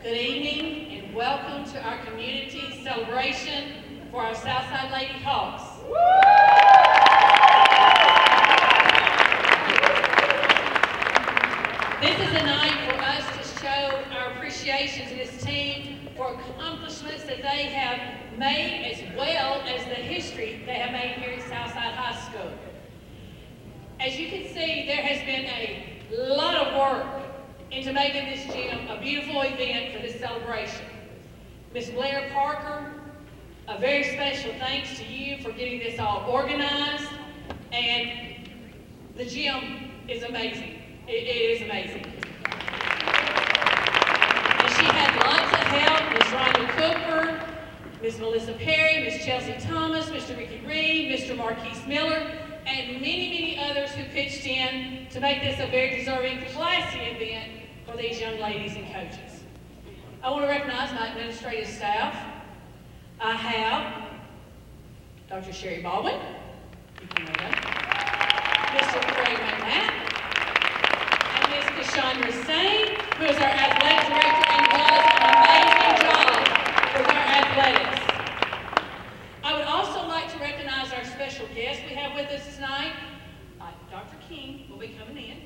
Good evening and welcome to our community celebration for our Southside Lady Hawks. This is a night for us to show our appreciation to this team for accomplishments that they have made as well as the history they have made here at Southside High School. As you can see, there has been a lot of work into making this gym a beautiful event for this celebration. Ms. Blair Parker, a very special thanks to you for getting this all organized, and the gym is amazing. It is amazing. And she had lots of help, Ms. Rhonda Cooper, Ms. Melissa Perry, Ms. Chelsea Thomas, Mr. Ricky Reed, Mr. Marquise Miller, and many, many others who pitched in to make this a very deserving, classy event for these young ladies and coaches. I want to recognize my administrative staff. I have Dr. Sherry Baldwin, you can know that, Mr. Craig McNatt, and Ms. Cassandra Sain, who is our athletic director and does an amazing job with our athletics. I would also like to recognize our special guest we have with us tonight. Dr. King will be coming in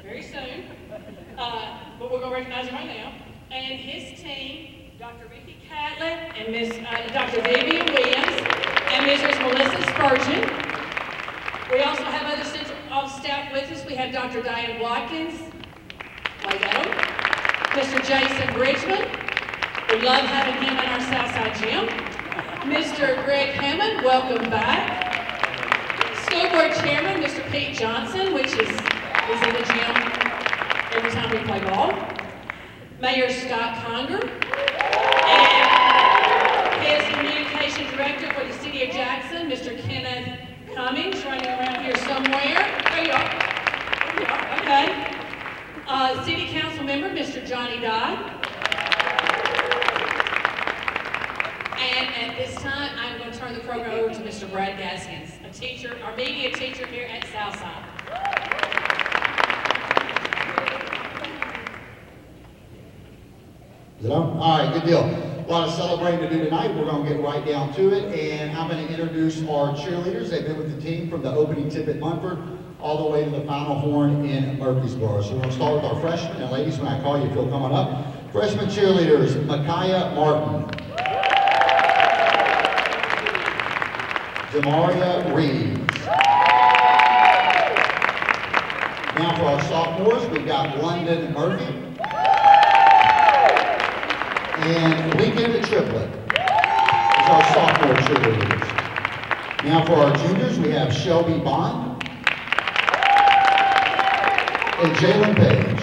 very soon, but we're going to recognize him right now. And his team, Dr. Ricky Catlett and Dr. Vivian Williams and Mrs. Melissa Spurgeon. We also have other central staff with us. We have Dr. Diane Watkins, Mr. Jason Bridgman. We love having him in our Southside gym. Mr. Greg Hammond, welcome back. School Board Chairman, Mr. Pete Johnson, which is in the gym every time we play ball. Mayor Scott Conger, and his Communication Director for the City of Jackson, Mr. Kenneth Cummings, running around here somewhere. There you are. There you are. Okay. City Council Member, Mr. Johnny Dodd. And at this time, I'm going to turn the program over to Mr. Brad Gaskins, a teacher, our media teacher here at Southside. Is it on? All right, good deal. A lot of celebrating to do tonight. We're going to get right down to it, and I'm going to introduce our cheerleaders. They've been with the team from the opening tip at Munford all the way to the final horn in Murfreesboro. So we're going to start with our freshmen, and ladies, when I call you, if you'll come on up. Freshman cheerleaders, Micaiah Martin, Demaria Reeves. Now for our sophomores, we've got London Murphy and Lincoln Triplett is our sophomore cheerleaders. Now for our juniors, we have Shelby Bond and Jalen Page.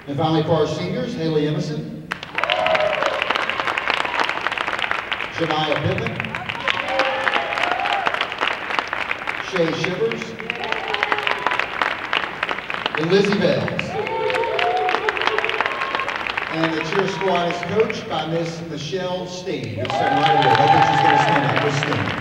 And finally for our seniors, Haley Emerson, Shania Pittman, Shay Shivers, and Lizzie Bales. And the cheer squad is coached by Miss Michelle Steen. Just sitting right here. I think she's going to stand up. Miss Steen.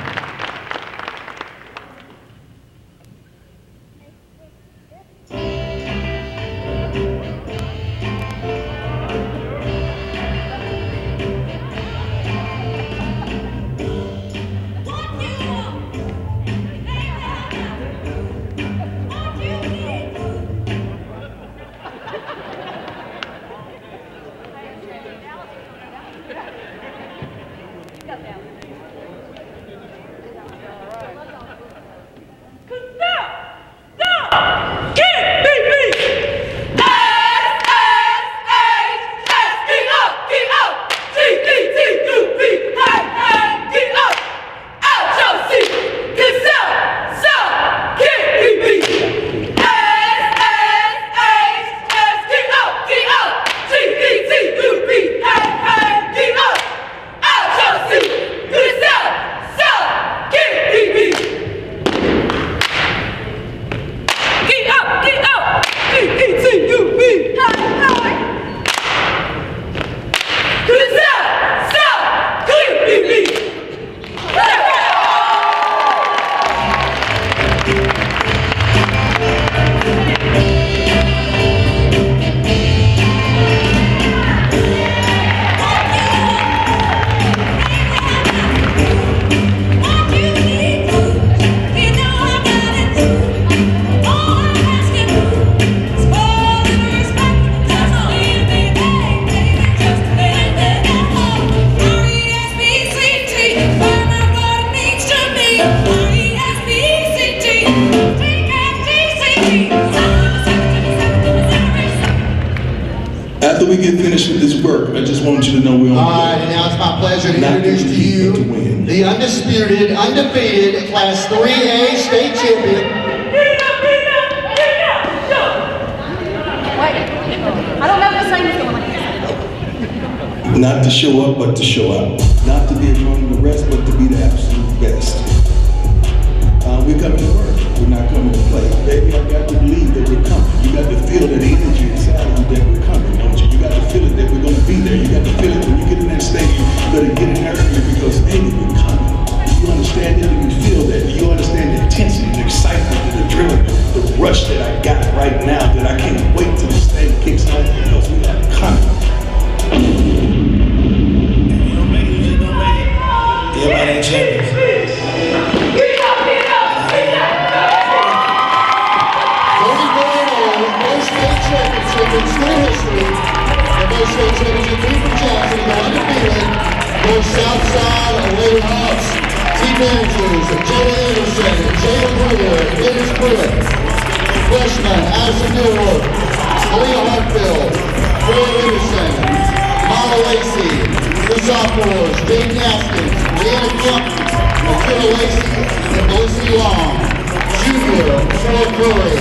get finished with this work, I just want you to know we're on the All right, and now it's my pleasure to introduce to you the undisputed, undefeated Class 3A state champion. I don't know if the same is going like this. Not to show up, but to show out. Not to be among the rest, but to be the absolute best. We're coming to work. We're not coming to play. Baby, I got to believe that we're coming. You got to feel that energy inside of you that we're coming, don't you? You got to feel it that we're going to be there. You got to feel it when you get in that stadium. You better get in there early because, baby, we're coming. Do you understand that? Do you feel that? Do you understand the intensity, the excitement, the adrenaline, the rush that I got right now that I can't wait till the stadium kicks off because we are coming. Everybody ain't champions. In school history, the most state championship team from Jackson, the undefeated, goes Southside away Hawks. Team managers, Jay Anderson, Jay Brewer, Dennis Pruitt, freshman, Addison Newell, Aaliyah Hartfield, Troy Anderson, Mama Lacey, the sophomores, Jane Gaskins, Leanna Klump, Akira Lacey, and Lucy Long, junior, Troy Curry,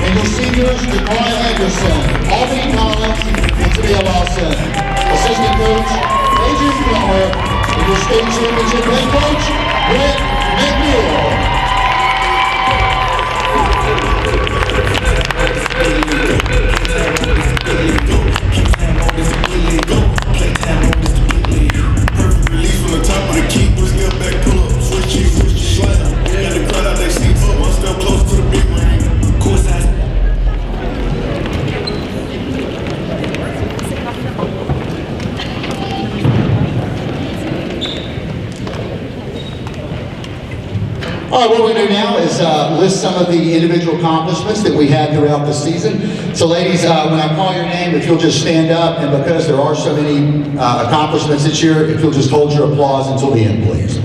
and your seniors, Dakar Anderson, Albany Collins, and Tamia Lawson. Assistant coach, Adrian Plummer, and your state championship head coach, Brett McNeil. Perfect release from the top of the key, push step back, pull up, switch cheek, slam. Got the crowd out, they see up, one step closer to the big ring. Course I All right, what we're going to do now is list some of the individual accomplishments that we had throughout the season. So ladies, when I call your name, if you'll just stand up, and because there are so many accomplishments this year, if you'll just hold your applause until the end, please.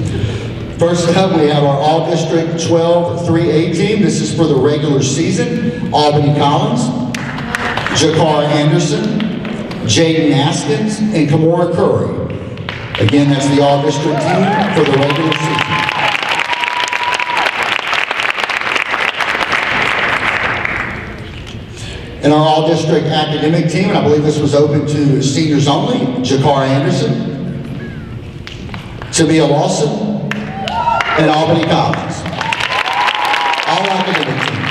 First up, we have our All-District 12 3A team. This is for the regular season. Albany Collins, Jakar Anderson, Jaden Askins, and Kamora Curry. Again, that's the All-District team for the regular season. In our all-district academic team, and I believe this was open to seniors only, Jakar Anderson, Tamia Lawson, and Albany Collins. All academic team.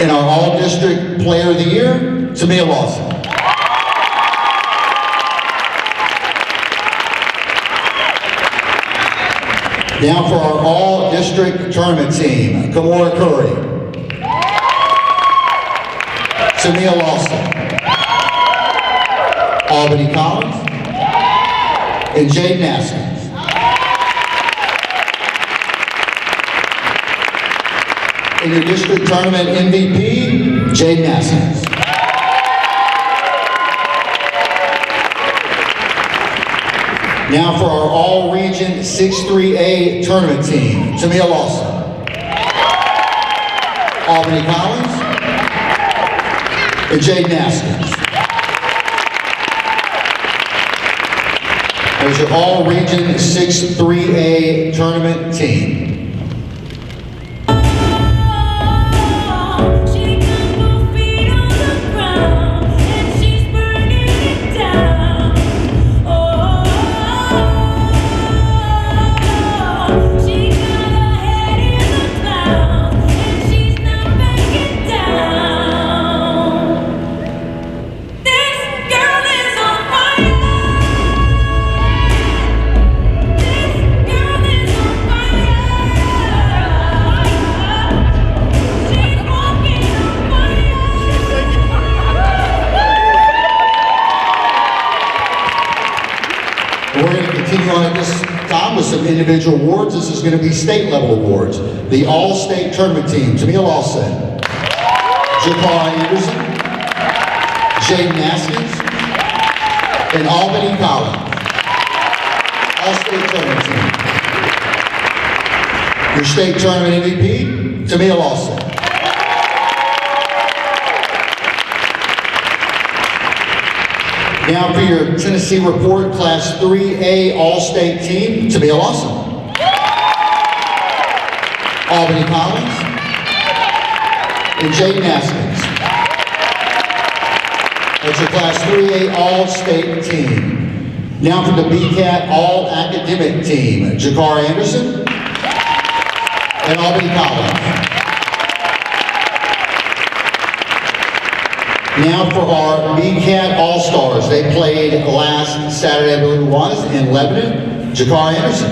In our all-district player of the year, Tamia Lawson. Now for our all-district tournament team, Kamora Curry, Tamia Lawson, Albany Collins, and Jaden Askins. In your district tournament MVP, Jaden Askins. Now for our all-region 6-3A tournament team, Tamia Lawson, Albany Collins, and Jaden Askins. There's your all-region 6-3A tournament team. We're going to continue on at this time with some individual awards. This is going to be state level awards. The all-state tournament team, Tamia Lawson, Jakar Anderson, Jaden Askins, and Albany Collins. All-state tournament team. Your state tournament MVP, Tamia Lawson. Now for your Tennessee report, Class 3A All-State team, Tamia Lawson. Albany Collins. And Jaden Askins. That's your Class 3A All-State team. Now for the BCAT All-Academic team, Jakar Anderson and Albany Collins. Now for our BCAT All-Stars. They played last Saturday, I believe it was, in Lebanon. Jakar Anderson,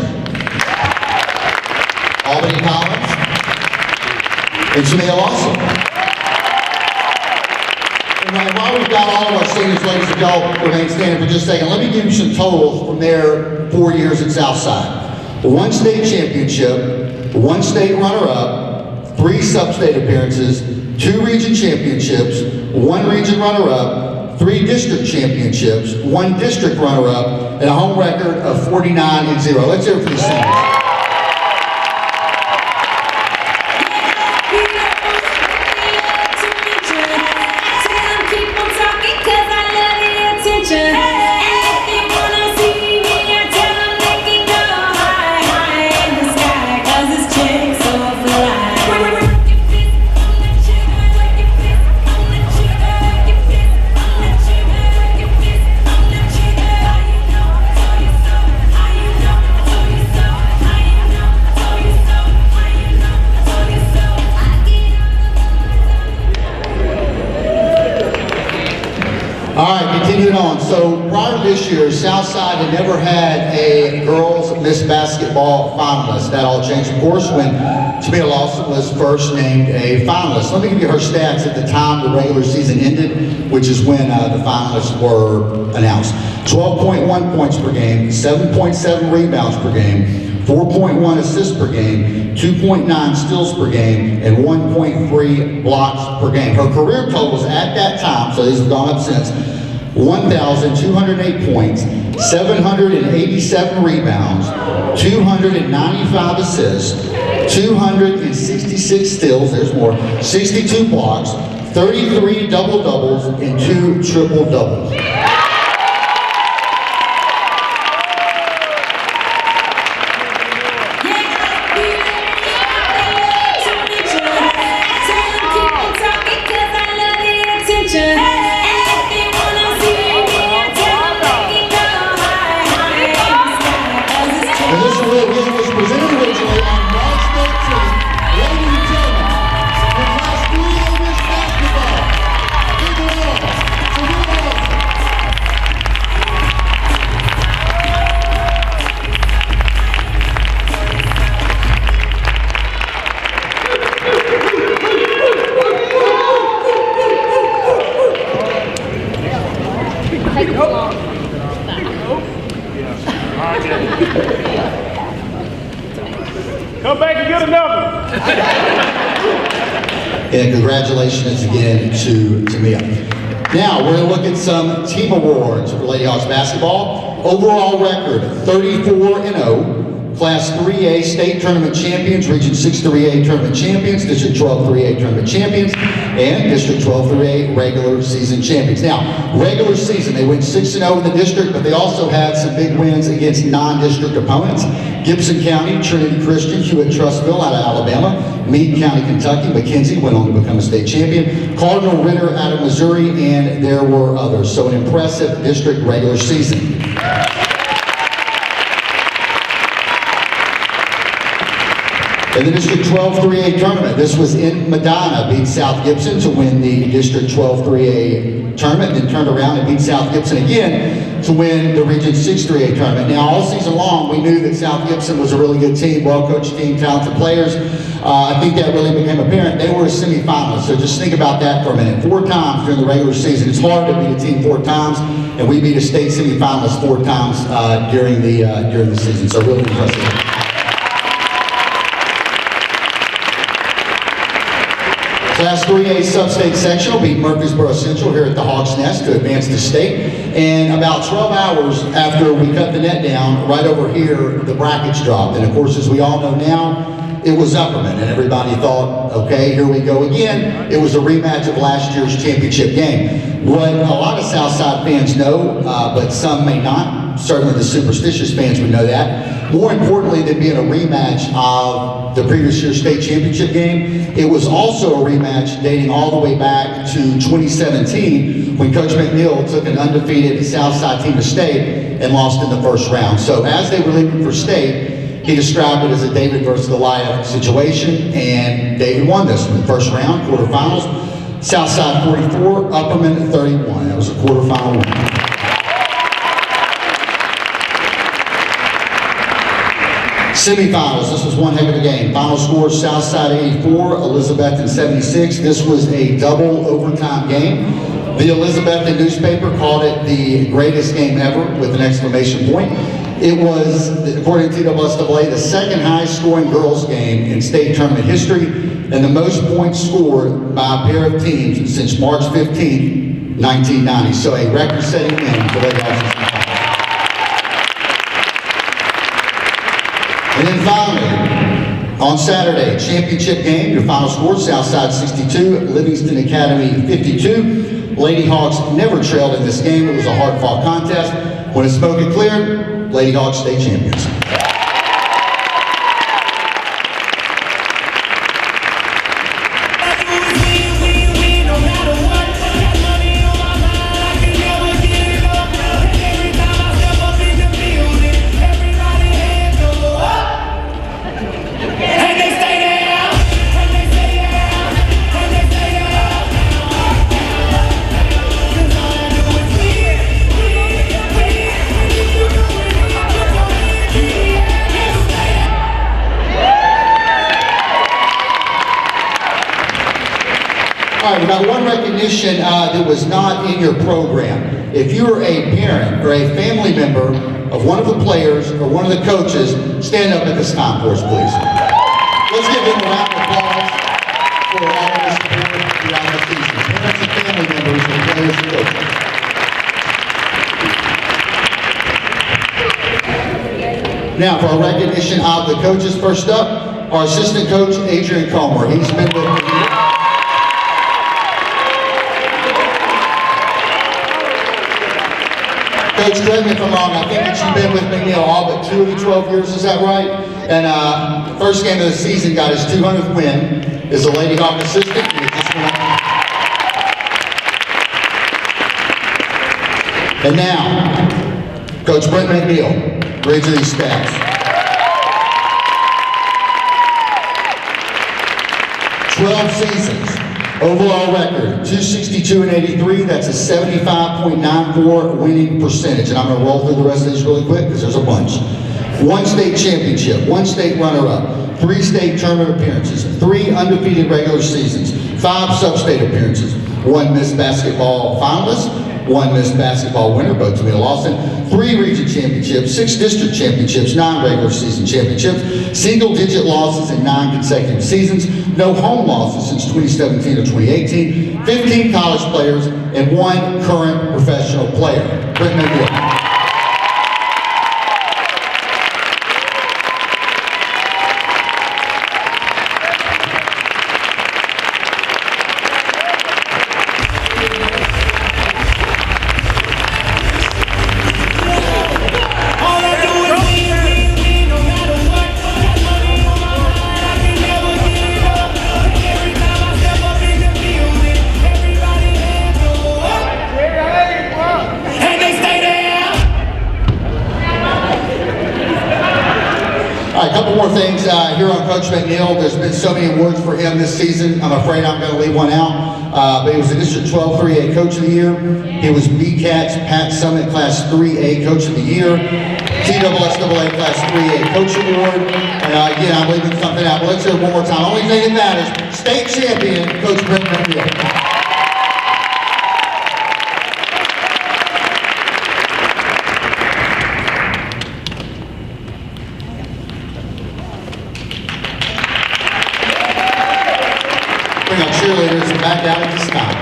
Albany Collins, and Tamia Lawson. And while we've got all of our seniors, ladies and gentlemen, remain standing for just a second, let me give you some totals from their 4 years at Southside. 1 state championship, 1 state runner-up, 3 sub-state appearances, 2 region championships, 1 region runner-up, 3 district championships, 1 district runner-up, and a home record of 49-0. Let's hear it for the seniors. All right, continuing on. So prior to this year, Southside had never had a girls Miss Basketball finalist. That all changed, of course, when Tamia Lawson was first named a finalist. Let me give you her stats at the time the regular season ended, which is when the finalists were announced. 12.1 points per game, 7.7 rebounds per game, 4.1 assists per game, 2.9 steals per game, and 1.3 blocks per game. Her career totals at that time, so these have gone up since, 1,208 points, 787 rebounds, 295 assists, 266 steals, there's more, 62 blocks, 33 double-doubles, and 2 triple-doubles. Come back and get another. And congratulations again to Tamia. Now, we're going to look at some team awards for Lady Hawks basketball. Overall record, 34-0. Class 3A state tournament champions, Region 6 3A tournament champions, District 12 3A tournament champions, and District 12 3A regular season champions. Now, regular season, they went 6-0 in the district, but they also had some big wins against non-district opponents. Gibson County, Trinity Christian, Hewitt-Trussville out of Alabama, Meade County, Kentucky, McKenzie went on to become a state champion, Cardinal Ritter out of Missouri, and there were others. So an impressive district regular season. In the District 12 3A tournament, this was in Medina, beat South Gibson to win the District 12 3A tournament, then turned around and beat South Gibson again to win the Region 6 3A tournament. Now, all season long, we knew that South Gibson was a really good team, well-coached team, talented players. I think that really became apparent. They were a semifinalist, so just think about that for a minute. 4 times during the regular season. It's hard to beat a team 4 times, and we beat a state semifinalist 4 times during the season, so really impressive. Class 3A sub-state sectional beat Murfreesboro Central here at the Hawks Nest to advance to state. And about 12 hours after we cut the net down, right over here, the brackets dropped. And of course, as we all know now, it was Upperman, and everybody thought, okay, here we go again. It was a rematch of last year's championship game. What a lot of Southside fans know, but some may not, certainly the superstitious fans would know that. More importantly than being a rematch of the previous year's state championship game, it was also a rematch dating all the way back to 2017 when Coach McNeil took an undefeated Southside team to state and lost in the first round. So as they were leaving for state, he described it as a David versus Goliath situation, and David won this one. First round, quarterfinals, Southside 44, Upperman 31. That was a quarterfinal win. Semifinals, this was one heck of a game. Final score, Southside 84, Elizabethton 76. This was a double overtime game. The Elizabethton newspaper called it the greatest game ever with an exclamation point. It was, according to NCAA, the second highest scoring girls game in state tournament history and the most points scored by a pair of teams since March 15, 1990. So a record-setting win for the Dodgers. And then finally, on Saturday, championship game, your final score, Southside 62, Livingston Academy 52. Lady Hawks never trailed in this game. It was a hard-fought contest. When the smoke had cleared, Lady Hawks state champions. All right, we got one recognition that was not in your program. If you're a parent or a family member of one of the players or one of the coaches, stand up at this time for us, please. Let's give them a round of applause for all of the support throughout the season. Parents and family members of players and coaches. Now, for our recognition of the coaches, first up, our assistant coach, Adrian Comer. He's been with me. Coach, correct me if I'm wrong, I think that you've been with McNeil all but 2 of the 12 years, is that right? And first game of the season got his 200th win, is a Lady Hawk assistant. And now, Coach Brent McNeil, grades of these stats. 12 seasons. Overall record, 262 and 83. That's a 75.94 winning percentage. And I'm going to roll through the rest of this really quick because there's a bunch. 1 state championship, 1 state runner-up, 3 state tournament appearances, 3 undefeated regular seasons, 5 sub-state appearances, 1 Miss Basketball finalist, 1 Miss Basketball winner, both to me Lawson, 3 region championships, 6 district championships, 9 regular season championships, single-digit losses in 9 consecutive seasons, no home losses since 2017 or 2018, 15 college players, and 1 current professional player. Brent McNeil. All right, a couple more things here on Coach McNeil. There's been so many awards for him this season. I'm afraid I'm going to leave one out. But he was the District 12 3A Coach of the Year. He was BCAT's Pat Summit Class 3A Coach of the Year. TSSAA Class 3A Coach Award. And again, I'm leaving something out, but let's hear it one more time. Only thing that matters, state champion, Coach Brent McNeil. Bring our cheerleaders back out at this time.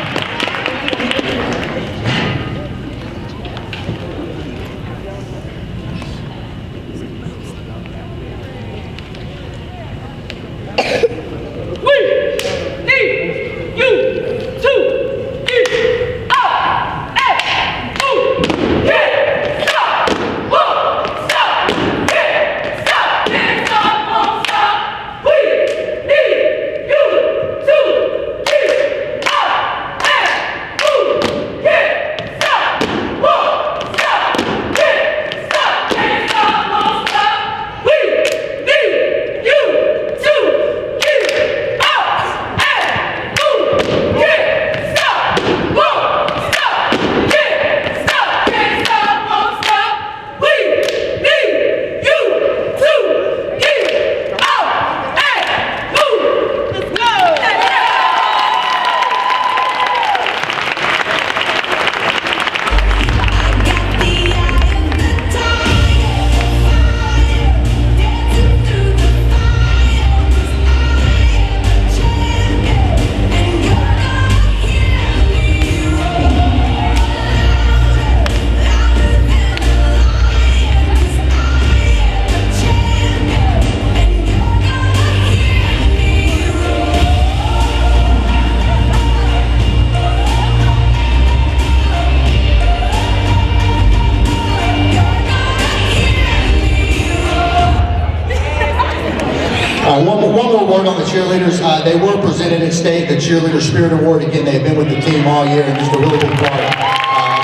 cheerleaders, they were presented at state the Cheerleader Spirit Award. Again, they've been with the team all year and just a really big part of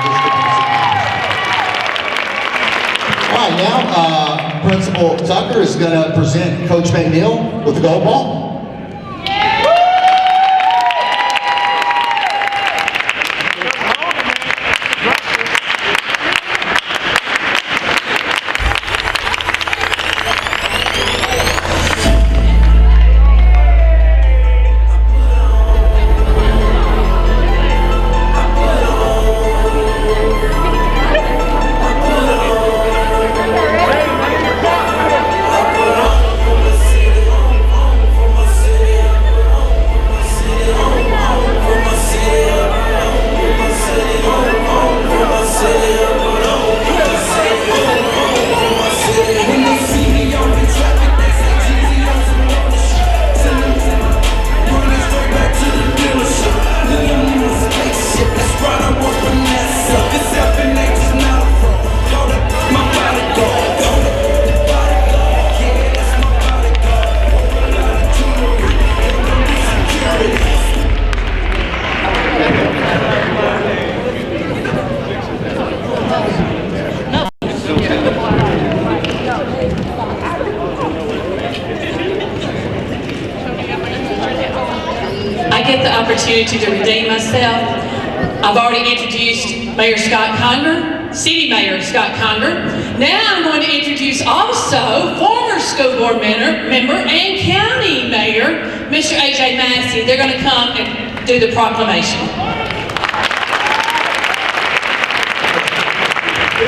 this defensive. All right, now Principal Tucker is going to present Coach McNeil with the gold ball. Opportunity to redeem myself. I've already introduced Mayor Scott Conger, City Mayor Scott Conger. Now I'm going to introduce also former school board member and county mayor, Mr. A.J. Massey. They're going to come and do the proclamation.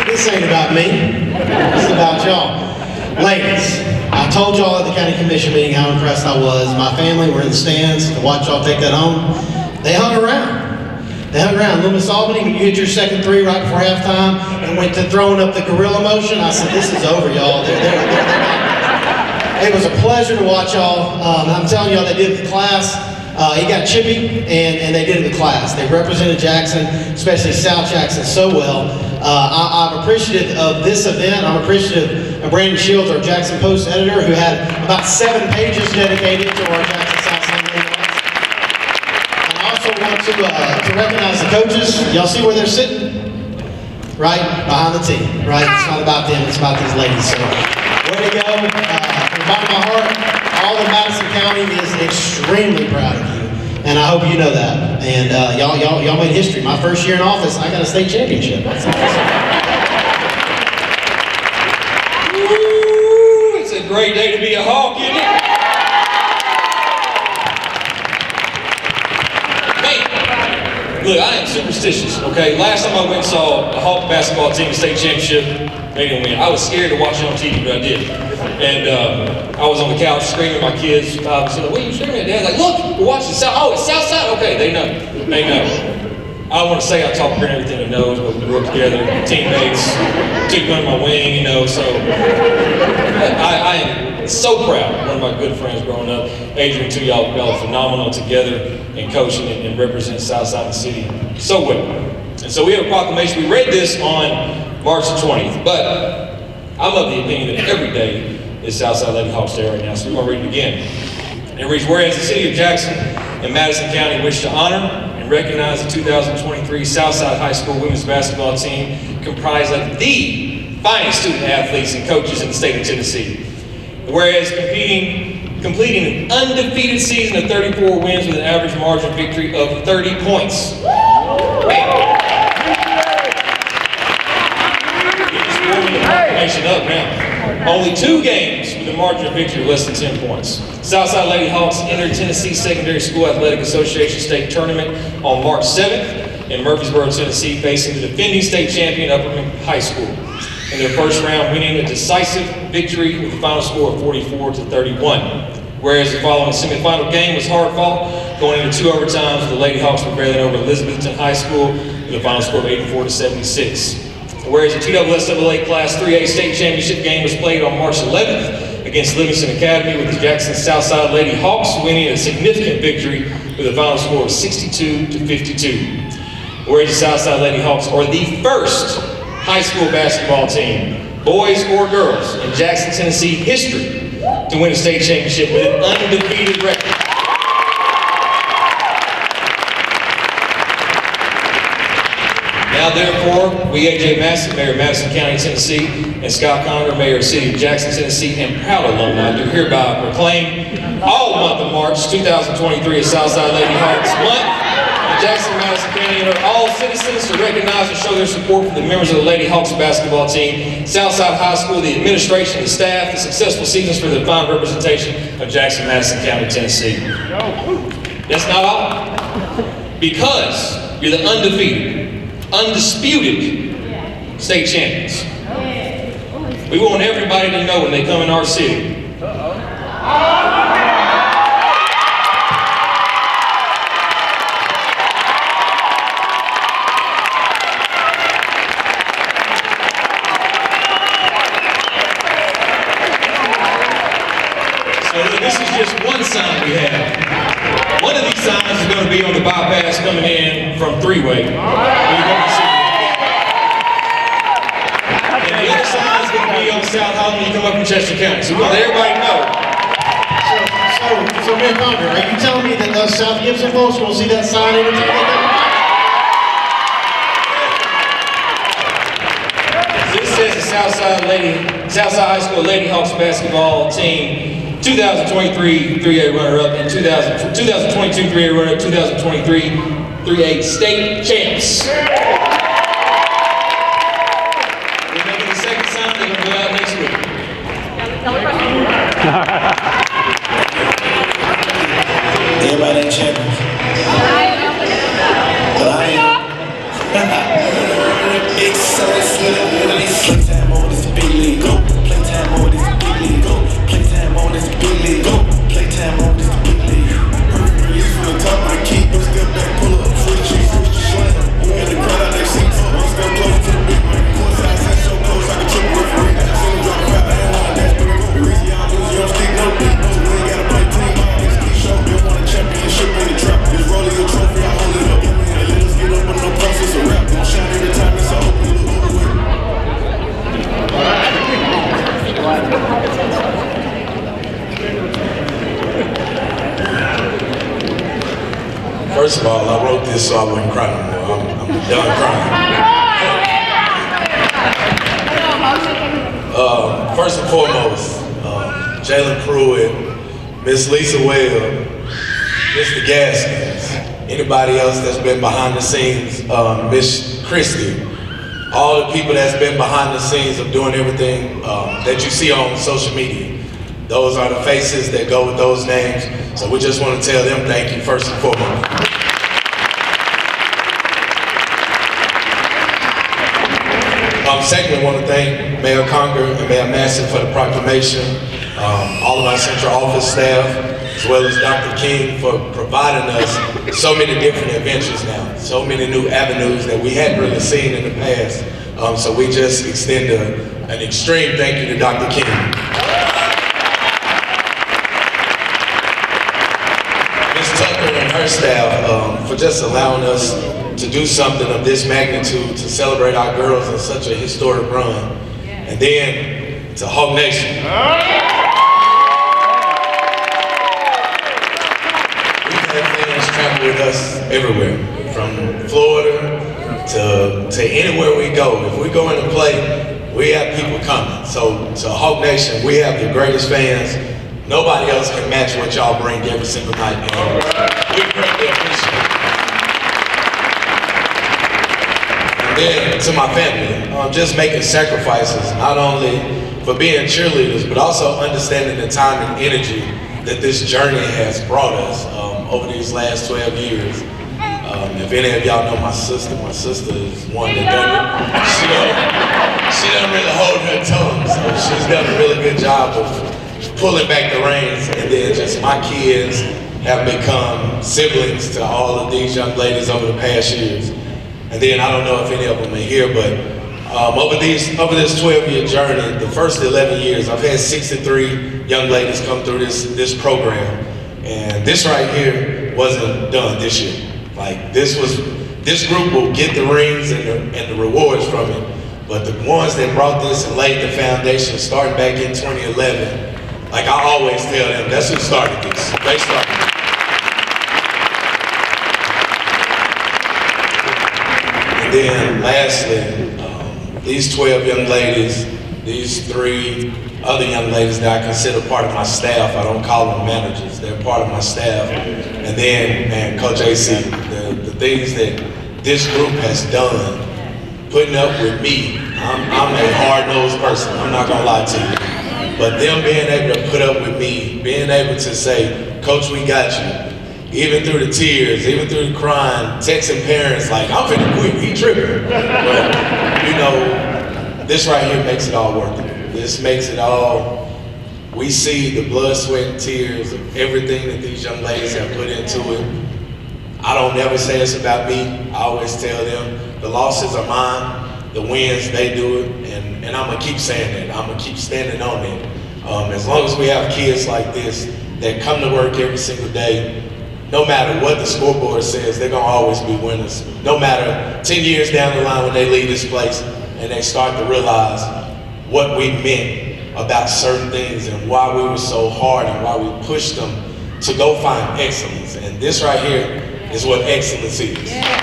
This ain't about me, this is about y'all. Ladies, I told y'all at the county commission meeting how impressed I was. My family were in the stands to watch y'all take that home. They hung around. Little Miss Albany, when you hit your second three right before halftime and went to throwing up the gorilla motion, I said, this is over, y'all. It was a pleasure to watch y'all. I'm telling y'all, they did it with class. It got chippy, and they did it with class. They represented Jackson, especially South Jackson, so well. I'm appreciative of this event. I'm appreciative of Brandon Shields, our Jackson Post editor, who had about 7 pages dedicated to our Jackson Southside Lady Hawks. And I also want to recognize the coaches. Y'all see where they're sitting? Right behind the team, right? It's not about them, it's about these ladies. So, way to go. From the bottom of my heart, all of Madison County is extremely proud of you. And I hope you know that. And y'all made history. My first year in office, I got a state championship. That's awesome. Woo, it's a great day to be a Hawk, isn't it? Hey, look, I am superstitious, okay? Last time I went and saw a Hawk basketball team state championship, they didn't win. I was scared to watch it on TV, but I did. And I was on the couch screaming at my kids. Said, what are you screaming at? Dad's like, look, we're watching South. Oh, it's Southside. Okay, they know. They know. I don't want to say I talk about everything they knows, but we grew up together, teammates, took me under my wing, you know. So I am so proud. One of my good friends growing up, Adrian, too. Y'all are phenomenal together in coaching and representing Southside of the city so well. And so we have a proclamation. We read this on March the 20th, but I'm of the opinion that every day is Southside Lady Hawks Day right now, so we're going to read it again. And it reads, whereas the city of Jackson and Madison County wish to honor and recognize the 2023 Southside High School women's basketball team comprised of the finest student athletes and coaches in the state of Tennessee. Whereas completing an undefeated season of 34 wins with an average margin of victory of 30 points. Up now. Only 2 games with a margin of victory of less than 10 points. Southside Lady Hawks entered Tennessee Secondary School Athletic Association State Tournament on March 7th in Murfreesboro, Tennessee, facing the defending state champion Upperman High School. In their first round, winning a decisive victory with a final score of 44-31. Whereas the following semifinal game was hard fought, going into 2 overtimes, the Lady Hawks prevailing over Elizabethton High School with a final score of 84-76. Whereas the TSSAA Class 3A State Championship game was played on March 11th against Livingston Academy, with the Jackson Southside Lady Hawks winning a significant victory with a final score of 62-52. Whereas the Southside Lady Hawks are the first high school basketball team, boys or girls, in Jackson, Tennessee history to win a state championship with an undefeated record. Now therefore, we, A.J. Massey, Mayor of Madison County, Tennessee, and Scott Conger, Mayor of the City of Jackson, Tennessee, and proud alumni, do hereby proclaim all month of March 2023 as Southside Lady Hawks Month. Jackson, Madison County, and all citizens to recognize and show their support for the members of the Lady Hawks basketball team, Southside High School, the administration, the staff, the successful seasons for the fine representation of Jackson, Madison County, Tennessee. That's not all. Because you're the undefeated, undisputed state champions. We want everybody to know when they come in our city. This is just one sign we have. One of these signs is going to be on the bypass coming in from three-way. And the other sign is going to be on South Holland when you come up from Chester County. So we want everybody to know. So Mayor Conger, are you telling me that those South Gibson folks will see that sign every time they come? This says the Southside High School Lady Hawks basketball team 2023 3A runner-up and 2022 3A runner-up, 2023 3A state champs. We're making the second sign. They're going to go out next week. Everybody ain't champions. But I am. It's so nice. Playtime on this big league. Go. Playtime on this big league. Go. Playtime on this big league. Go. Playtime on this big league. Perfect release from the top of the key. One step back, pull up. Switch cheese, switch the slam. And the crowd out their seats. One step closer to the big man. One side set so close, I can triple referee. Send them drop crowd, I ain't line, that's the go. The reason y'all lose, you don't stick no beat. So we ain't gotta play team ball. This key show, they want a championship in the trap. This rolling your trophy, I hold it up. And let us get up with no process of rap. Don't shine every time it's a open look. First of all, I wrote this so I wouldn't cry no more. I'm done crying. First and foremost, Jalen Pruitt, Miss Lisa Webb, Mr. Gaskins, anybody else that's been behind the scenes, Miss Christie, all the people that's been behind the scenes of doing everything that you see on social media. Those are the faces that go with those names. So we just want to tell them thank you first and foremost. Secondly, I want to thank Mayor Conger and Mayor Massey for the proclamation, all of our central office staff, as well as Dr. King for providing us so many different adventures now, so many new avenues that we hadn't really seen in the past. So we just extend an extreme thank you to Dr. King. Ms. Tucker and her staff for just allowing us to do something of this magnitude, to celebrate our girls in such a historic run. And then to Hawk Nation. We've had fans travel with us everywhere, from Florida to anywhere we go. If we go in to play, we have people coming. So to Hawk Nation, we have the greatest fans. Nobody else can match what y'all bring every single night. We greatly appreciate it. Then to my family, just making sacrifices, not only for being cheerleaders, but also understanding the time and energy that this journey has brought us over these last 12 years. If any of y'all know my sister is one that she doesn't really hold her tongue, so she's done a really good job of pulling back the reins. And then just my kids have become siblings to all of these young ladies over the past years. And then I don't know if any of them are here, but over this 12-year journey, the first 11 years, I've had 63 young ladies come through this program. And this right here wasn't done this year. Like this group will get the rings and the rewards from it. But the ones that brought this and laid the foundation starting back in 2011, like I always tell them, that's who started this. They started it. then lastly, these 12 young ladies, these 3 other young ladies that I consider part of my staff. I don't call them managers, they're part of my staff. And then, man, Coach AC, the things that this group has done, putting up with me. I'm a hard-nosed person, I'm not gonna lie to you. But them being able to put up with me, being able to say, Coach, we got you. Even through the tears, even through the crying, texting parents like, I'm finna quit, he tripping. But, you know, this right here makes it all worth it. This makes it all, we see the blood, sweat, and tears of everything that these young ladies have put into it. I don't never say it's about me. I always tell them, the losses are mine, the wins, they do it, and I'm gonna keep saying that. I'm gonna keep standing on it. As long as we have kids like this that come to work every single day, no matter what the scoreboard says, they're gonna always be winners. No matter 10 years down the line when they leave this place and they start to realize what we meant about certain things and why we were so hard and why we pushed them to go find excellence. And this right here is what excellence is. Last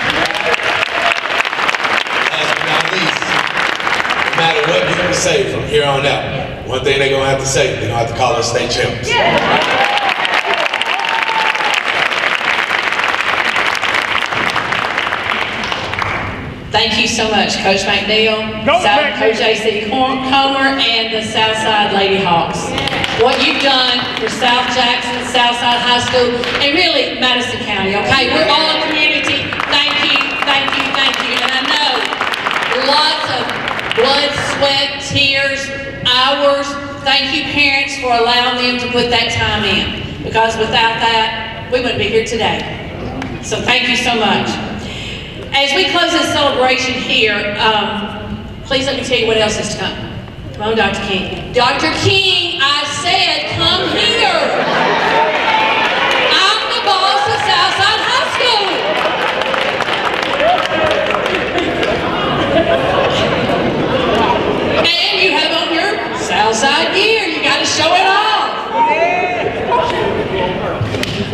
but not least, no matter what people say from here on out, one thing they're gonna have to say, they're gonna have to call us state champions. Thank you so much, Coach McNeil, Coach AC Comer, and the Southside Lady Hawks. What you've done for South Jackson, Southside High School, and really Madison County, okay? We're all a community. Thank you, thank you, thank you. And I know lots of blood, sweat, tears, hours. Thank you, parents, for allowing them to put that time in. Because without that, we wouldn't be here today. So thank you so much. As we close this celebration here, please let me tell you what else is to come. Come on, Dr. King. Dr. King, I said, come here. I'm the boss of Southside High School. And you have on your Southside gear. You got to show it off.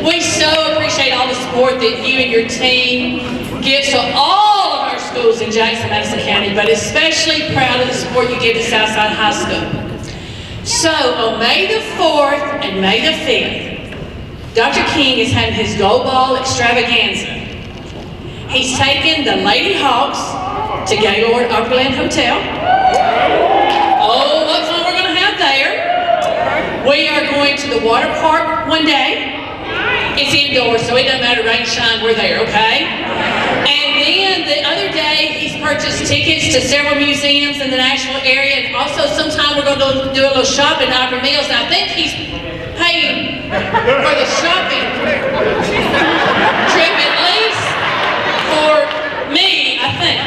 We so appreciate all the support that you and your team gives to all of our schools in Jackson, Madison County, but especially proud of the support you give to Southside High School. So on May the 4th and May the 5th, Dr. King is having his Gold Ball extravaganza. He's taking the Lady Hawks to Gaylord Opryland Hotel. Oh, what fun we're going to have there. We are going to the water park one day. It's indoors, so it doesn't matter, rain, shine, we're there, okay? And then the other day, he's purchased tickets to several museums in the Nashville area, and also sometime we're going to do a little shopping at Opry Mills, and I think he's paying for the shopping trip at least for me, I think.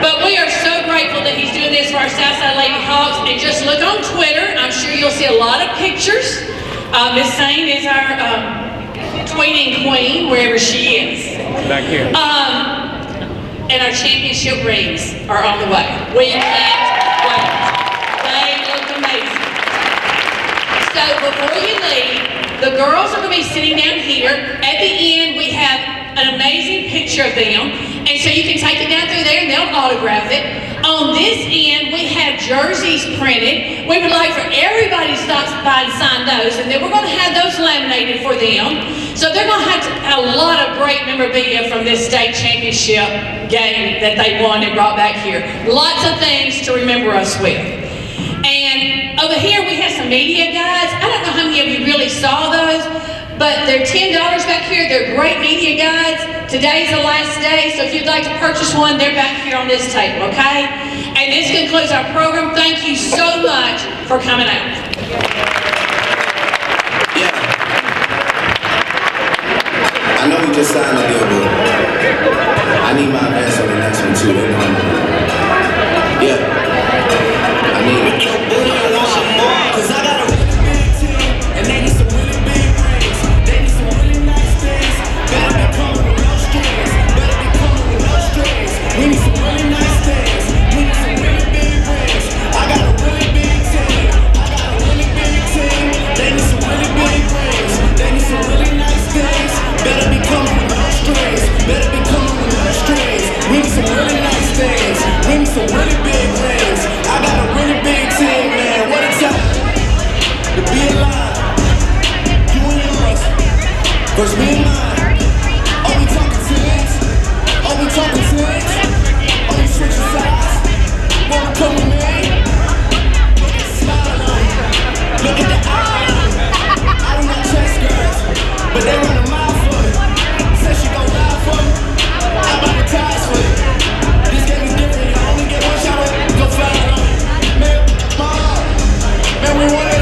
But we are so grateful that he's doing this for our Southside Lady Hawks, and just look on Twitter, I'm sure you'll see a lot of pictures. Miss Sane is our tweeting queen, wherever she is. Back here. And our championship rings are on the way. We can't wait. They look amazing. So before you leave, the girls are going to be sitting down here. At the end, we have an amazing picture of them. And so you can take it down through there and they'll autograph it. On this end, we have jerseys printed. We would like for everybody to stop by and sign those, and then we're going to have those laminated for them. So they're going to have a lot of great memorabilia from this state championship game that they won and brought back here. Lots of things to remember us with. And over here, we have some media guides. I don't know how many of you really saw those, but they're $10 back here. They're great media guides. Today's the last day, so if you'd like to purchase one, they're back here on this table, okay? And this concludes our program. Thank you so much for coming out. Yeah. I know we just signed a deal, but I need my advance on the next one too. Yeah. I need it. Cause I got a really big team, and they need some really big rings. They need some really nice things. Better be coming with no strings. Better be coming with no strings. We need some really nice things. We need some really big rings. I got a really big team. I got a really big team. They need some really big rings. They need some really nice things. Better be coming with no strings. Better be coming with no strings. We need some First me and mine. Are we talking tens? Are we talking tens? Are you switching sides? Wanna come with me? Smile on me. Look at the eye on me. I don't know chess girls, but they run a mile for me. Said she gon' ride for me. I buy the ties for it. This game is different. You only get one shot. Go fly on me. Man, my heart. Man, we want it.